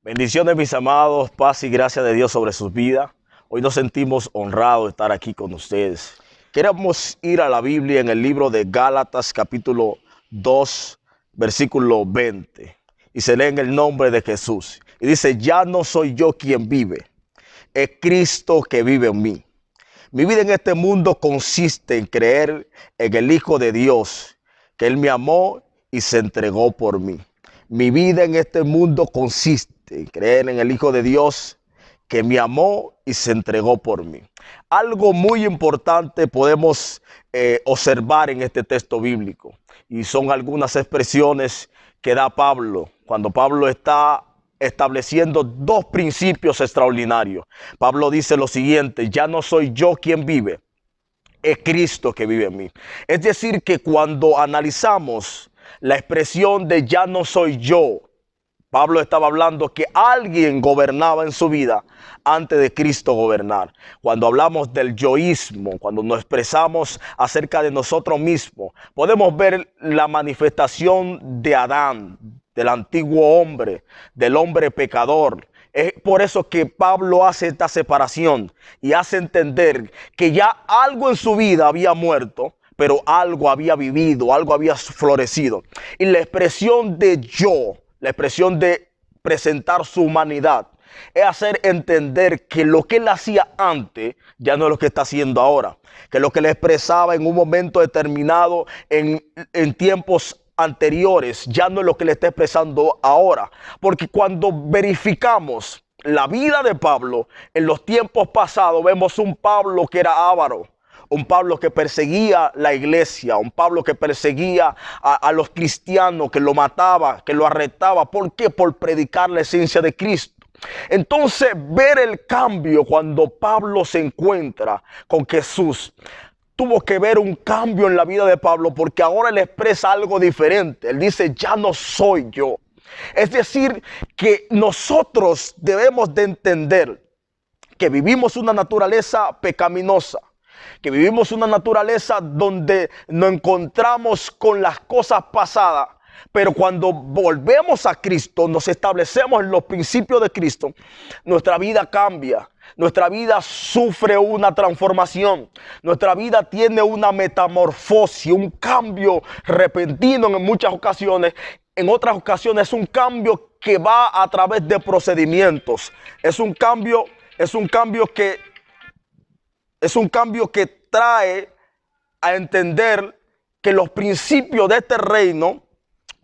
Bendiciones, mis amados, paz y gracia de Dios sobre sus vidas. Hoy nos sentimos honrados de estar aquí con ustedes. Queremos ir a la Biblia en el libro de Gálatas, capítulo 2, versículo 20. Y se lee en el nombre de Jesús. Y dice, ya no soy yo quien vive, es Cristo que vive en mí. Mi vida en este mundo consiste en creer en el Hijo de Dios, que Él me amó y se entregó por mí. Mi vida en este mundo consiste en creer en el Hijo de Dios, que me amó y se entregó por mí. Algo muy importante podemos observar en este texto bíblico, y son algunas expresiones que da Pablo cuando Pablo está estableciendo dos principios extraordinarios. Pablo dice lo siguiente: ya no soy yo quien vive, es Cristo que vive en mí. Es decir, que cuando analizamos la expresión de ya no soy yo, Pablo estaba hablando que alguien gobernaba en su vida antes de Cristo gobernar. Cuando hablamos del yoísmo, cuando nos expresamos acerca de nosotros mismos, podemos ver la manifestación de Adán, del antiguo hombre, del hombre pecador. Es por eso que Pablo hace esta separación y hace entender que ya algo en su vida había muerto, pero algo había vivido, algo había florecido. Y la expresión de yo, la expresión de presentar su humanidad, es hacer entender que lo que él hacía antes ya no es lo que está haciendo ahora. Que lo que le expresaba en un momento determinado, en tiempos anteriores, ya no es lo que le está expresando ahora. Porque cuando verificamos la vida de Pablo, en los tiempos pasados vemos un Pablo que era avaro, un Pablo que perseguía la iglesia, un Pablo que perseguía a los cristianos, que lo mataba, que lo arrestaba. ¿Por qué? Por predicar la esencia de Cristo. Entonces, ver el cambio cuando Pablo se encuentra con Jesús, tuvo que ver un cambio en la vida de Pablo, porque ahora él expresa algo diferente. Él dice, ya no soy yo. Es decir, que nosotros debemos de entender que vivimos una naturaleza pecaminosa, que vivimos una naturaleza donde nos encontramos con las cosas pasadas, pero cuando volvemos a Cristo, nos establecemos en los principios de Cristo, nuestra vida cambia, nuestra vida sufre una transformación, nuestra vida tiene una metamorfosis, un cambio repentino en muchas ocasiones. En otras ocasiones es un cambio que va a través de procedimientos, es un cambio que trae a entender que los principios de este reino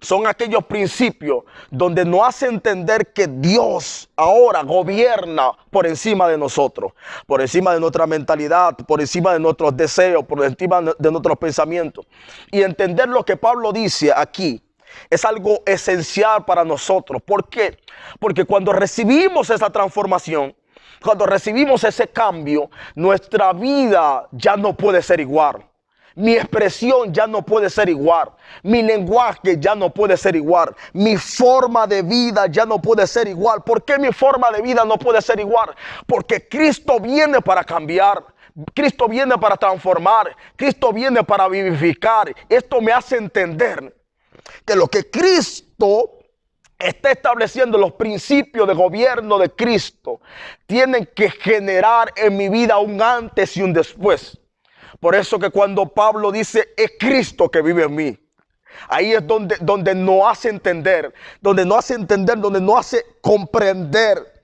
son aquellos principios donde nos hace entender que Dios ahora gobierna por encima de nosotros, por encima de nuestra mentalidad, por encima de nuestros deseos, por encima de nuestros pensamientos. Y entender lo que Pablo dice aquí es algo esencial para nosotros. ¿Por qué? Porque cuando recibimos esa transformación, cuando recibimos ese cambio, nuestra vida ya no puede ser igual. Mi expresión ya no puede ser igual. Mi lenguaje ya no puede ser igual. Mi forma de vida ya no puede ser igual. ¿Por qué mi forma de vida no puede ser igual? Porque Cristo viene para cambiar. Cristo viene para transformar. Cristo viene para vivificar. Esto me hace entender que lo que Cristo está estableciendo, los principios de gobierno de Cristo, tienen que generar en mi vida un antes y un después. Por eso que cuando Pablo dice, es Cristo que vive en mí, ahí es donde nos hace entender, donde nos hace comprender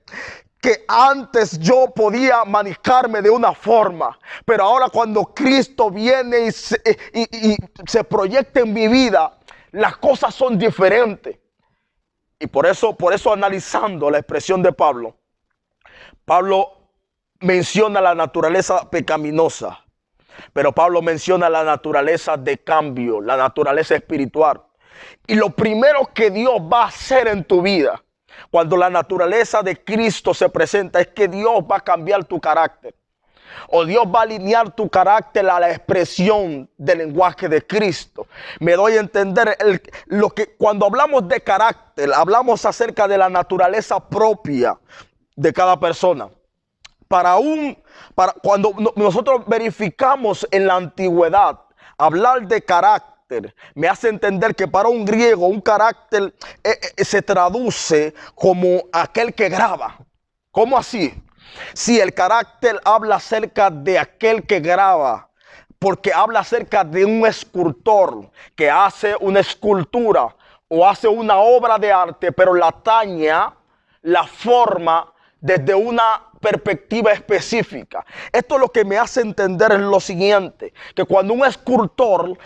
que antes yo podía manejarme de una forma, pero ahora cuando Cristo viene y se proyecta en mi vida, las cosas son diferentes. Y por eso analizando la expresión de Pablo, Pablo menciona la naturaleza pecaminosa, pero Pablo menciona la naturaleza de cambio, la naturaleza espiritual. Y lo primero que Dios va a hacer en tu vida, cuando la naturaleza de Cristo se presenta, es que Dios va a cambiar tu carácter. O Dios va a alinear tu carácter a la expresión del lenguaje de Cristo. Me doy a entender lo que cuando hablamos de carácter, hablamos acerca de la naturaleza propia de cada persona. Cuando nosotros verificamos en la antigüedad, hablar de carácter carácter me hace entender que para un griego un carácter se traduce como aquel que graba. ¿Cómo así? Si el carácter habla acerca de aquel que graba, porque habla acerca de un escultor que hace una escultura o hace una obra de arte, pero la taña, la forma desde una perspectiva específica. Esto lo que me hace entender es lo siguiente, que cuando un escultor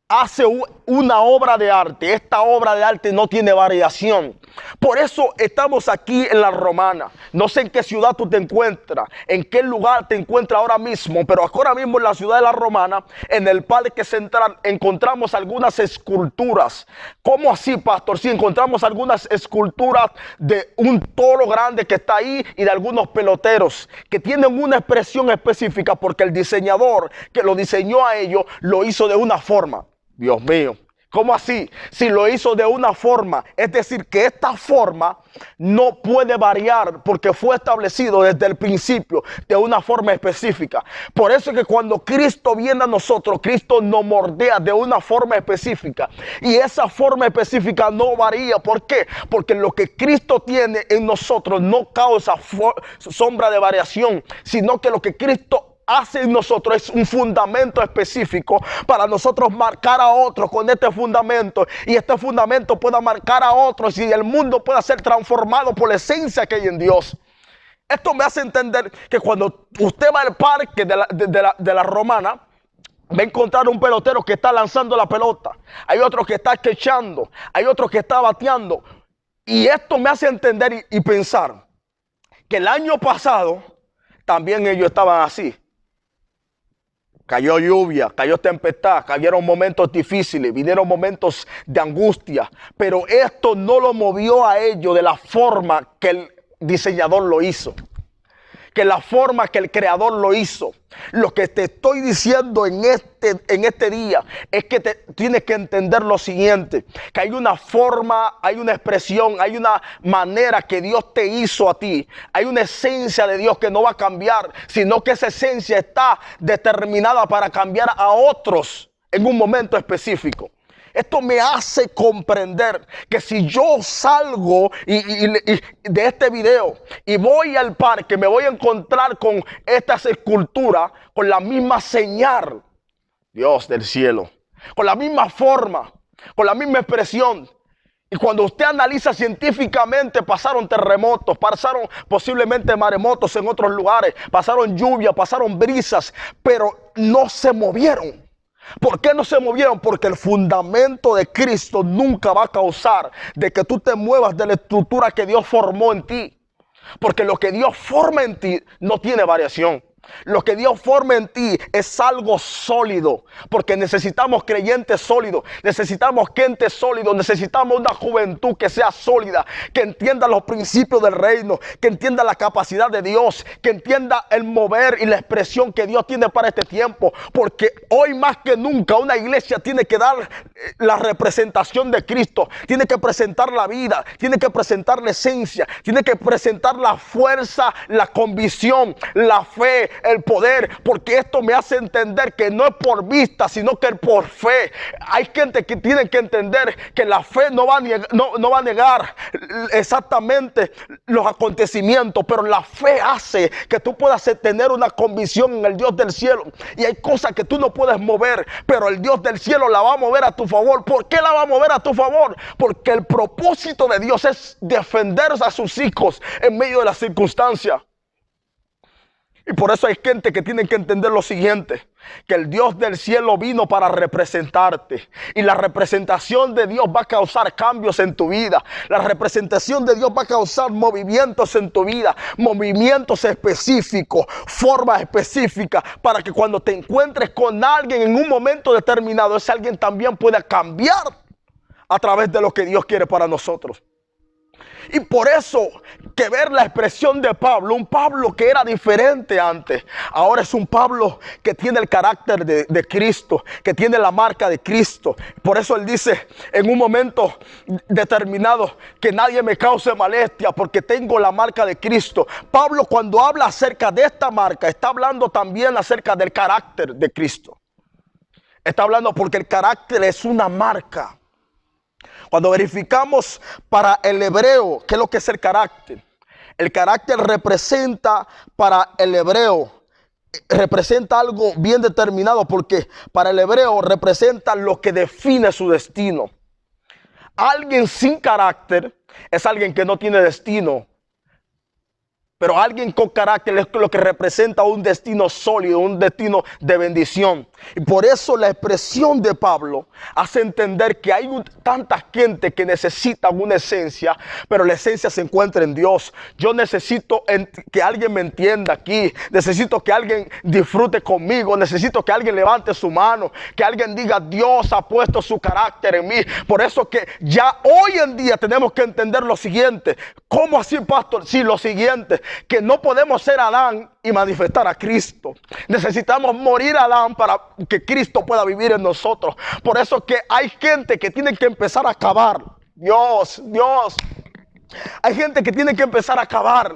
hace una obra de arte, esta obra de arte no tiene variación. Por eso estamos aquí en la Romana. No sé en qué ciudad tú te encuentras, en qué lugar te encuentras ahora mismo, pero ahora mismo en la ciudad de la Romana, en el Parque Central, encontramos algunas esculturas. ¿Cómo así, pastor? Sí, encontramos algunas esculturas de un toro grande que está ahí y de algunos peloteros que tienen una expresión específica porque el diseñador que lo diseñó a ellos lo hizo de una forma. Dios mío, ¿cómo así? Si lo hizo de una forma, es decir, que esta forma no puede variar porque fue establecido desde el principio de una forma específica. Por eso es que cuando Cristo viene a nosotros, Cristo nos moldea de una forma específica y esa forma específica no varía. ¿Por qué? Porque lo que Cristo tiene en nosotros no causa sombra de variación, sino que lo que Cristo hace en nosotros es un fundamento específico para nosotros marcar a otros con este fundamento y este fundamento pueda marcar a otros y el mundo pueda ser transformado por la esencia que hay en Dios. Esto me hace entender que cuando usted va al parque de la Romana, va a encontrar un pelotero que está lanzando la pelota, hay otro que está quechando, hay otro que está bateando, y esto me hace entender y pensar que el año pasado también ellos estaban así. Cayó lluvia, cayó tempestad, cayeron momentos difíciles, vinieron momentos de angustia, pero esto no lo movió a ellos de la forma que el diseñador lo hizo, que la forma que el creador lo hizo. Lo que te estoy diciendo en este día es que tienes que entender lo siguiente, que hay una forma, hay una expresión, hay una manera que Dios te hizo a ti. Hay una esencia de Dios que no va a cambiar, sino que esa esencia está determinada para cambiar a otros en un momento específico. Esto me hace comprender que si yo salgo de este video y voy al parque, me voy a encontrar con estas esculturas, con la misma señal, Dios del cielo, con la misma forma, con la misma expresión. Y cuando usted analiza científicamente, pasaron terremotos, pasaron posiblemente maremotos en otros lugares, pasaron lluvia, pasaron brisas, pero no se movieron. ¿Por qué no se movieron? Porque el fundamento de Cristo nunca va a causar de que tú te muevas de la estructura que Dios formó en ti. Porque lo que Dios forma en ti no tiene variación. Lo que Dios forma en ti es algo sólido, porque necesitamos creyentes sólidos, necesitamos gente sólida, necesitamos una juventud que sea sólida, que entienda los principios del reino, que entienda la capacidad de Dios, que entienda el mover y la expresión que Dios tiene para este tiempo, porque hoy más que nunca una iglesia tiene que dar la representación de Cristo, tiene que presentar la vida, tiene que presentar la esencia, tiene que presentar la fuerza, la convicción, la fe, el poder, porque esto me hace entender que no es por vista, sino que es por fe. Hay gente que tiene que entender que la fe no va a negar exactamente los acontecimientos, pero la fe hace que tú puedas tener una convicción en el Dios del cielo. Y hay cosas que tú no puedes mover, pero el Dios del cielo la va a mover a tu favor. ¿Por qué la va a mover a tu favor? Porque el propósito de Dios es defender a sus hijos en medio de las circunstancias. Y por eso hay gente que tiene que entender lo siguiente, que el Dios del cielo vino para representarte. Y la representación de Dios va a causar cambios en tu vida. La representación de Dios va a causar movimientos en tu vida, movimientos específicos, formas específicas, para que cuando te encuentres con alguien en un momento determinado, ese alguien también pueda cambiar a través de lo que Dios quiere para nosotros. Y por eso que ver la expresión de Pablo, un Pablo que era diferente antes, ahora es un Pablo que tiene el carácter de Cristo, que tiene la marca de Cristo. Por eso él dice en un momento determinado que nadie me cause molestia porque tengo la marca de Cristo. Pablo, cuando habla acerca de esta marca, está hablando también acerca del carácter de Cristo. Está hablando porque el carácter es una marca. Cuando verificamos para el hebreo, ¿qué es lo que es el carácter? El carácter representa para el hebreo, representa algo bien determinado, porque para el hebreo representa lo que define su destino. Alguien sin carácter es alguien que no tiene destino. Pero alguien con carácter es lo que representa un destino sólido, un destino de bendición. Y por eso la expresión de Pablo hace entender que hay tanta gente que necesita una esencia, pero la esencia se encuentra en Dios. Yo necesito que alguien me entienda aquí. Necesito que alguien disfrute conmigo. Necesito que alguien levante su mano. Que alguien diga, Dios ha puesto su carácter en mí. Por eso que ya hoy en día tenemos que entender lo siguiente. ¿Cómo así, pastor? Sí, lo siguiente. Que no podemos ser Adán y manifestar a Cristo. Necesitamos morir a Adán para que Cristo pueda vivir en nosotros. Por eso que hay gente que tiene que empezar a acabar. Dios. Hay gente que tiene que empezar a acabar.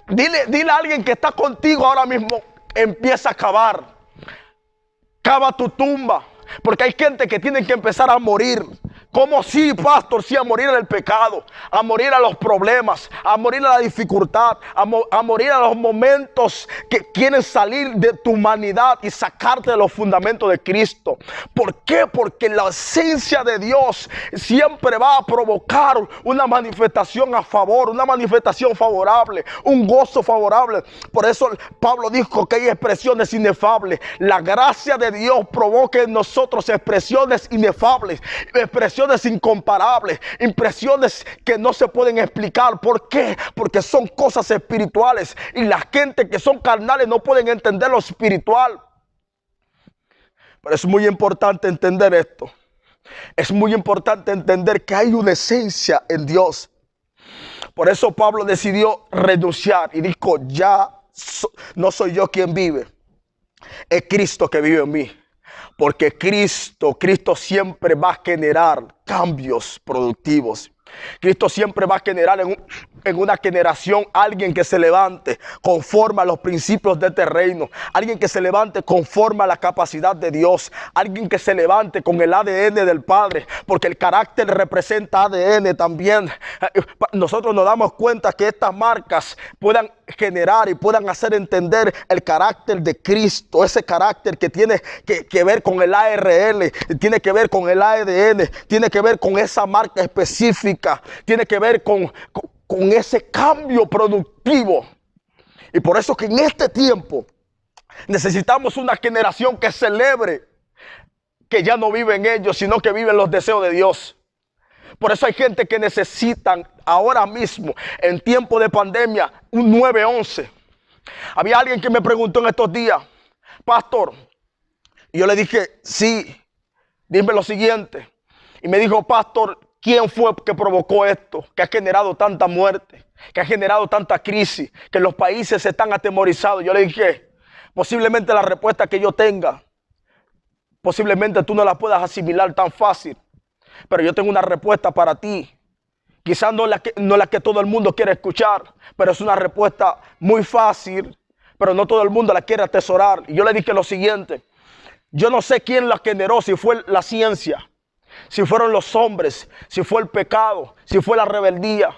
Dile a alguien que está contigo ahora mismo, empieza a acabar. Cava tu tumba. Porque hay gente que tiene que empezar a morir. ¿Cómo sí, pastor? Sí, a morir al pecado, a morir a los problemas, a morir a la dificultad, a morir a los momentos que quieren salir de tu humanidad y sacarte de los fundamentos de Cristo. ¿Por qué? Porque la esencia de Dios siempre va a provocar una manifestación a favor, una manifestación favorable, un gozo favorable. Por eso Pablo dijo que hay expresiones inefables. La gracia de Dios provoca en nosotros expresiones inefables, expresiones incomparables, impresiones que no se pueden explicar. ¿Por qué? Porque son cosas espirituales y la gente que son carnales no pueden entender lo espiritual. Pero es muy importante entender esto. Es muy importante entender que hay una esencia en Dios. Por eso Pablo decidió renunciar y dijo, no soy yo quien vive, es Cristo que vive en mí. Porque Cristo siempre va a generar cambios productivos. Cristo siempre va a generar en una generación alguien que se levante conforme a los principios de este reino. Alguien que se levante conforme a la capacidad de Dios. Alguien que se levante con el ADN del Padre. Porque el carácter representa ADN también. Nosotros nos damos cuenta que estas marcas puedan generar y puedan hacer entender el carácter de Cristo. Ese carácter que tiene que ver con el ARL, tiene que ver con el ADN, tiene que ver con esa marca específica, tiene que ver con ese cambio productivo. Y por eso que en este tiempo necesitamos una generación que celebre que ya no vive en ellos, sino que vive en los deseos de Dios. Por eso hay gente que necesitan ahora mismo, en tiempo de pandemia, un 911. Había alguien que me preguntó en estos días, pastor, y yo le dije, sí, dime lo siguiente. Y me dijo, pastor, ¿quién fue que provocó esto? Que ha generado tanta muerte, que ha generado tanta crisis, que los países están atemorizados. Yo le dije, posiblemente la respuesta que yo tenga, posiblemente tú no la puedas asimilar tan fácil. Pero yo tengo una respuesta para ti. Quizás no la que todo el mundo quiere escuchar, pero es una respuesta muy fácil, pero no todo el mundo la quiere atesorar. Y yo le dije lo siguiente, yo no sé quién la generó, si fue la ciencia, si fueron los hombres, si fue el pecado, si fue la rebeldía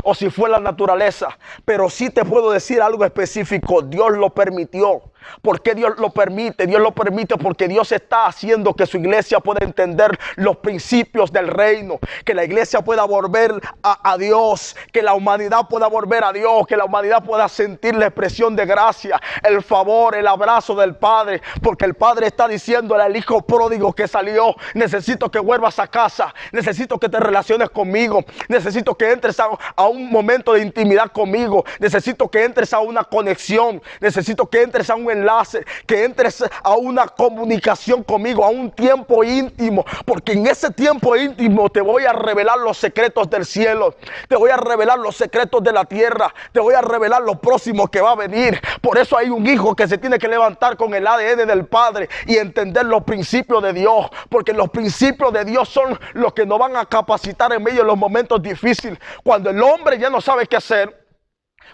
o si fue la naturaleza, pero sí te puedo decir algo específico, Dios lo permitió. ¿Por qué Dios lo permite? Dios lo permite porque Dios está haciendo que su iglesia pueda entender los principios del reino, que la iglesia pueda volver a Dios, que la humanidad pueda volver a Dios, que la humanidad pueda sentir la expresión de gracia, el favor, el abrazo del Padre, porque el Padre está diciéndole al hijo pródigo que salió, necesito que vuelvas a casa, necesito que te relaciones conmigo, necesito que entres a un momento de intimidad conmigo, necesito que entres a una conexión, necesito que entres a un enlace, que entres a una comunicación conmigo, a un tiempo íntimo, porque en ese tiempo íntimo te voy a revelar los secretos del cielo, te voy a revelar los secretos de la tierra, te voy a revelar lo próximo que va a venir. Por eso hay un hijo que se tiene que levantar con el ADN del Padre y entender los principios de Dios, porque los principios de Dios son los que nos van a capacitar en medio de los momentos difíciles, cuando el hombre ya no sabe qué hacer,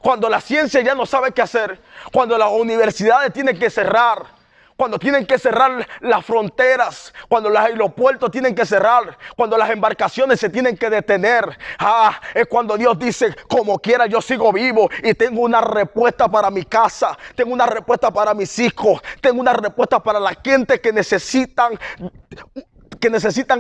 cuando la ciencia ya no sabe qué hacer, cuando las universidades tienen que cerrar, cuando tienen que cerrar las fronteras, cuando los aeropuertos tienen que cerrar, cuando las embarcaciones se tienen que detener. Es cuando Dios dice, como quiera yo sigo vivo y tengo una respuesta para mi casa, tengo una respuesta para mis hijos, tengo una respuesta para la gente que necesitan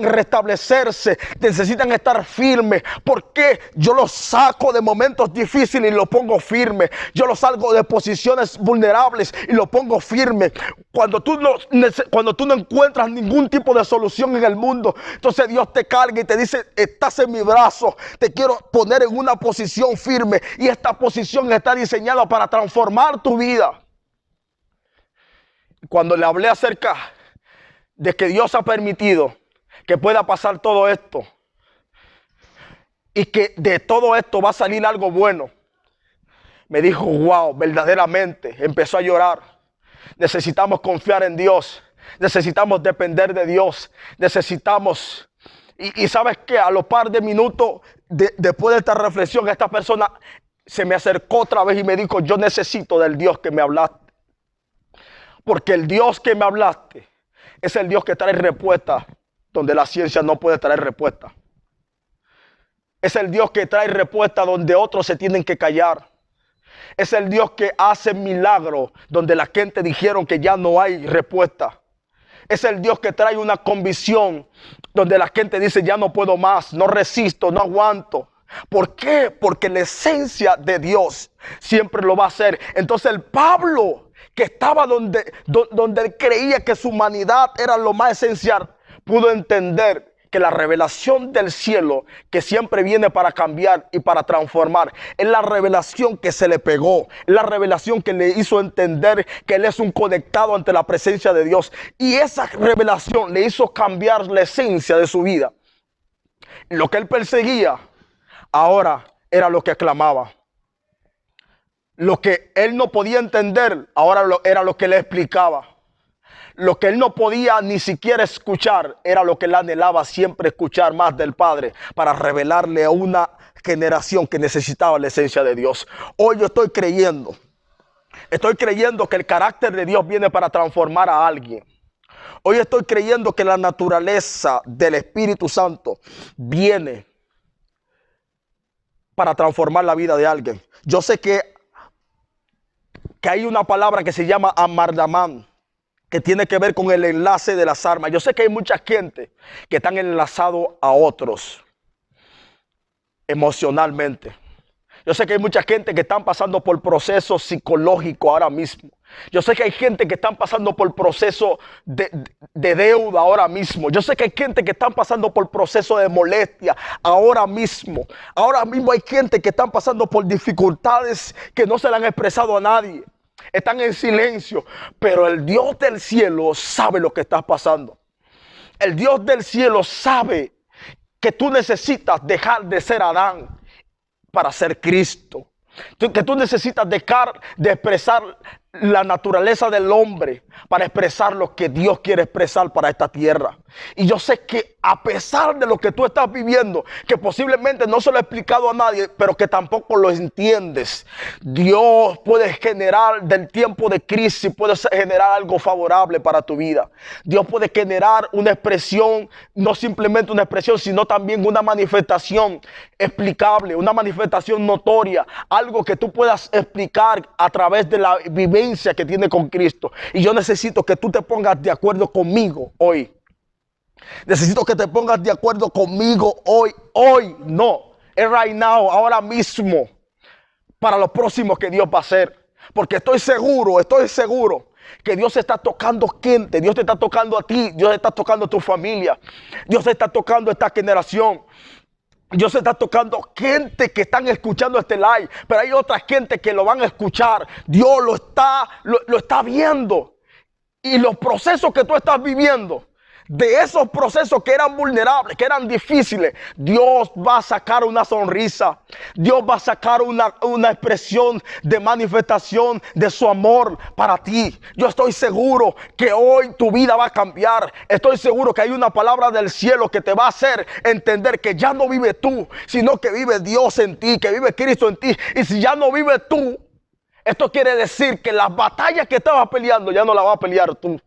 restablecerse, necesitan estar firmes. Porque yo los saco de momentos difíciles y los pongo firmes. Yo los salgo de posiciones vulnerables y los pongo firmes. Cuando tú no encuentras ningún tipo de solución en el mundo, entonces Dios te carga y te dice, estás en mi brazo, te quiero poner en una posición firme, y esta posición está diseñada para transformar tu vida. Cuando le hablé acerca de que Dios ha permitido que pueda pasar todo esto y que de todo esto va a salir algo bueno, me dijo, wow, verdaderamente, empezó a llorar. Necesitamos confiar en Dios, necesitamos depender de Dios, necesitamos, y sabes que a los par de minutos después de esta reflexión, esta persona se me acercó otra vez y me dijo, yo necesito del Dios que me hablaste, porque el Dios que me hablaste es el Dios que trae respuesta donde la ciencia no puede traer respuesta. Es el Dios que trae respuesta donde otros se tienen que callar. Es el Dios que hace milagros donde la gente dijeron que ya no hay respuesta. Es el Dios que trae una convicción donde la gente dice, ya no puedo más, no resisto, no aguanto. ¿Por qué? Porque la esencia de Dios siempre lo va a hacer. Entonces el Pablo, que estaba donde él creía que su humanidad era lo más esencial, pudo entender que la revelación del cielo, que siempre viene para cambiar y para transformar, es la revelación que se le pegó, es la revelación que le hizo entender que él es un conectado ante la presencia de Dios. Y esa revelación le hizo cambiar la esencia de su vida. Lo que él perseguía, ahora era lo que aclamaba. Lo que él no podía entender, ahora era lo que le explicaba. Lo que él no podía ni siquiera escuchar, era lo que él anhelaba siempre escuchar más del Padre, para revelarle a una generación que necesitaba la esencia de Dios. Hoy yo estoy creyendo que el carácter de Dios viene para transformar a alguien. Hoy estoy creyendo que la naturaleza del Espíritu Santo viene para transformar la vida de alguien. Yo sé que hay una palabra que se llama amardamán, que tiene que ver con el enlace de las armas. Yo sé que hay mucha gente que están enlazados a otros emocionalmente. Yo sé que hay mucha gente que están pasando por procesos psicológicos ahora mismo. Yo sé que hay gente que están pasando por procesos de deuda ahora mismo. Yo sé que hay gente que están pasando por procesos de molestia ahora mismo. Ahora mismo hay gente que están pasando por dificultades que no se le han expresado a nadie. Están en silencio, pero el Dios del cielo sabe lo que estás pasando. El Dios del cielo sabe que tú necesitas dejar de ser Adán para ser Cristo. Que tú necesitas dejar de expresar la naturaleza del hombre para expresar lo que Dios quiere expresar para esta tierra. Y yo sé que a pesar de lo que tú estás viviendo, que posiblemente no se lo he explicado a nadie, pero que tampoco lo entiendes, Dios puede generar del tiempo de crisis, puede generar algo favorable para tu vida. Dios puede generar una expresión, no simplemente una expresión, sino también una manifestación explicable, una manifestación notoria, algo que tú puedas explicar a través de la vivencia que tiene con Cristo. Y yo necesito que tú te pongas de acuerdo conmigo hoy. Necesito que te pongas de acuerdo conmigo hoy. Hoy, no. Es right now, ahora mismo. Para lo próximo que Dios va a hacer. Porque estoy seguro que Dios está tocando gente. Dios te está tocando a ti. Dios está tocando a tu familia. Dios está tocando a esta generación. Dios está tocando gente que están escuchando este live, pero hay otra gente que lo van a escuchar. Dios lo está viendo. Y los procesos que tú estás viviendo, de esos procesos que eran vulnerables, que eran difíciles, Dios va a sacar una sonrisa. Dios va a sacar una expresión de manifestación de su amor para ti. Yo estoy seguro que hoy tu vida va a cambiar. Estoy seguro que hay una palabra del cielo que te va a hacer entender que ya no vives tú, sino que vive Dios en ti, que vive Cristo en ti. Y si ya no vives tú, Esto quiere decir que las batallas que estabas peleando ya no las vas a pelear tú.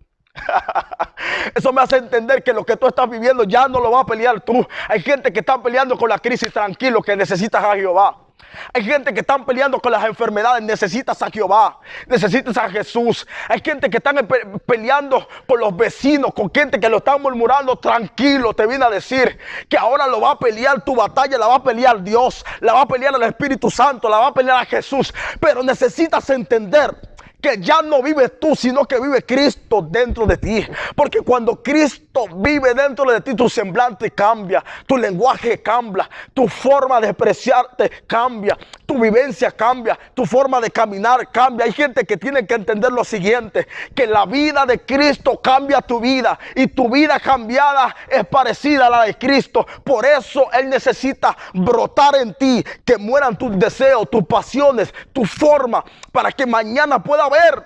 Eso me hace entender que lo que tú estás viviendo ya no lo vas a pelear tú. Hay gente que está peleando con la crisis tranquilo, que necesitas a Jehová. Hay gente que están peleando con las enfermedades, necesitas a Jehová, necesitas a Jesús. Hay gente que están peleando con los vecinos, con gente que lo están murmurando. Tranquilo, te vine a decir que ahora lo va a pelear tu batalla, la va a pelear Dios, la va a pelear el Espíritu Santo, la va a pelear a Jesús. Pero necesitas entender que ya no vives tú, sino que vive Cristo dentro de ti. Porque cuando Cristo vive dentro de ti, tu semblante cambia, tu lenguaje cambia, tu forma de expresarte cambia, tu vivencia cambia, tu forma de caminar cambia. Hay gente que tiene que entender lo siguiente, que la vida de Cristo cambia tu vida, y tu vida cambiada es parecida a la de Cristo. Por eso Él necesita brotar en ti, que mueran tus deseos, tus pasiones, tu forma, para que mañana pueda ver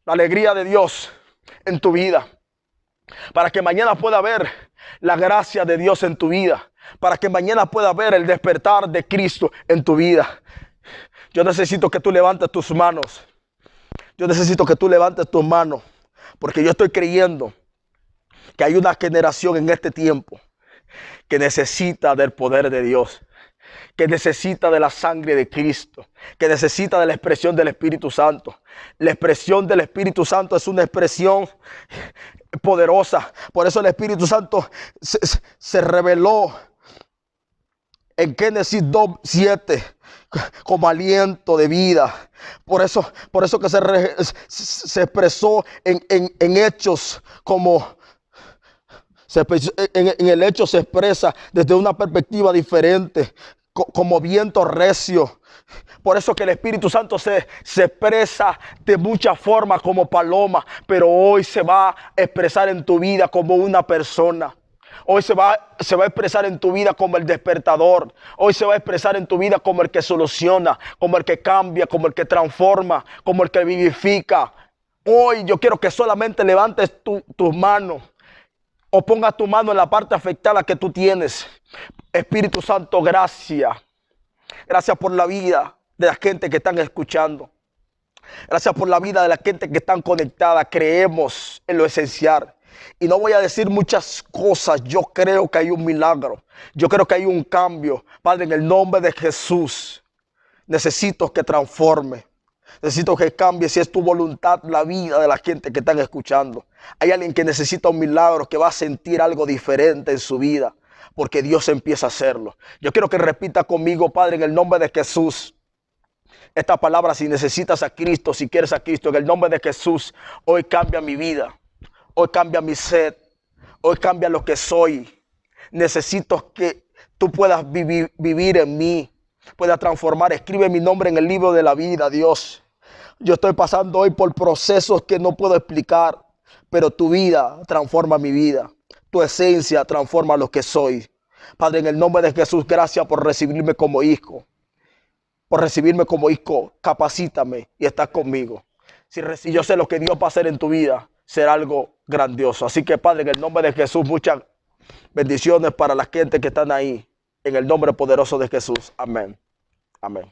la alegría de Dios en tu vida, para que mañana pueda ver la gracia de Dios en tu vida, para que mañana pueda ver el despertar de Cristo en tu vida. Yo necesito que tú levantes tus manos. Yo necesito que tú levantes tus manos, porque yo estoy creyendo que hay una generación en este tiempo que necesita del poder de Dios, que necesita de la sangre de Cristo, que necesita de la expresión del Espíritu Santo. La expresión del Espíritu Santo es una expresión poderosa. Por eso el Espíritu Santo se reveló en Génesis 2:7 como aliento de vida. Por eso que se expresó en Hechos como... En el hecho se expresa desde una perspectiva diferente, como viento recio. Por eso que el Espíritu Santo se expresa de muchas formas como paloma, pero hoy se va a expresar en tu vida como una persona. Hoy se va a expresar en tu vida como el despertador. Hoy se va a expresar en tu vida como el que soluciona, como el que cambia, como el que transforma, como el que vivifica. Hoy yo quiero que solamente levantes tus manos, o ponga tu mano en la parte afectada que tú tienes. Espíritu Santo, gracias. Gracias por la vida de la gente que están escuchando. Gracias por la vida de la gente que están conectada. Creemos en lo esencial. Y no voy a decir muchas cosas. Yo creo que hay un milagro. Yo creo que hay un cambio. Padre, en el nombre de Jesús, necesito que transforme. Necesito que cambie, si es tu voluntad, la vida de la gente que están escuchando. Hay alguien que necesita un milagro, que va a sentir algo diferente en su vida, porque Dios empieza a hacerlo. Yo quiero que repita conmigo, Padre, en el nombre de Jesús, esta palabra: si necesitas a Cristo, si quieres a Cristo, en el nombre de Jesús, hoy cambia mi vida, hoy cambia mi sed, hoy cambia lo que soy. Necesito que tú puedas vivir en mí, puedas transformar. Escribe mi nombre en el libro de la vida, Dios. Yo estoy pasando hoy por procesos que no puedo explicar, pero tu vida transforma mi vida. Tu esencia transforma lo que soy. Padre, en el nombre de Jesús, gracias por recibirme como hijo. Por recibirme como hijo, capacítame y estás conmigo. Si yo sé lo que Dios va a hacer en tu vida, será algo grandioso. Así que, Padre, en el nombre de Jesús, muchas bendiciones para la gente que están ahí. En el nombre poderoso de Jesús. Amén. Amén.